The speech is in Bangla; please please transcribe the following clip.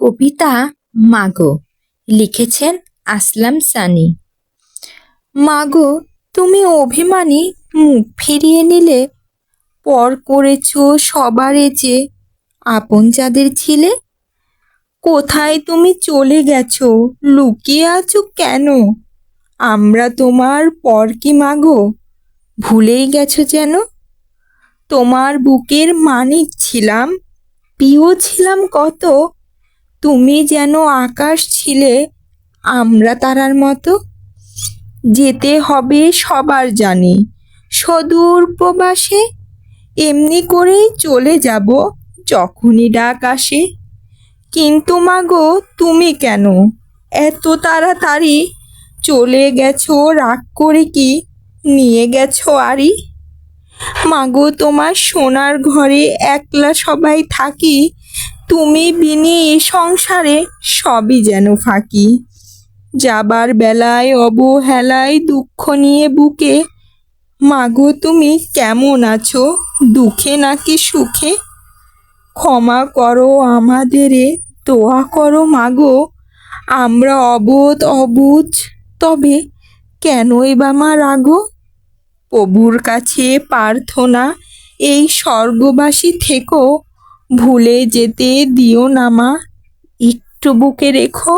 কবিতা মাগো লিখেছেন আসলাম সানি। মাগো, তুমি অভিমানী মুখ ফিরিয়ে নিলে, পর করেছ সবারে যে আপন যাদের ছিলে। কোথায় তুমি চলে গেছো, লুকিয়ে আছো কেন? আমরা তোমার পর কি মাগো, ভুলেই গেছো যেন? তোমার বুকের মানিক ছিলাম, প্রিয় ছিলাম কত। তুমি যেন আকাশ ছিলে, আমরা তারার মতো। যেতে হবে সবার জানি, সুদূর প্রবাসে। এমনি করেই চলে যাব যখনই ডাক আসে। কিন্তু মাগো, তুমি কেন এত তাড়াতাড়ি চলে গেছো? রাগ করে কি নিয়ে গেছো আরি? মাগো, তোমার সোনার ঘরে একলা সবাই থাকি, তুমি বিনে এ সংসারে সবই যেন ফাঁকি। যাবার বেলায় অবহেলায় দুঃখ নিয়ে বুকে, মাগো তুমি কেমন আছো, দুঃখে নাকি সুখে? ক্ষমা করো আমাদেরে, দোয়া করো মাগো। আমরা অবোধ অবুঝ, তবে কেনই বা মা রাগো? প্রভুর কাছে প্রার্থনা, এই স্বর্গবাসী থেকো, ভুলে যেতে দিও না মা, একটু বুকে রেখো।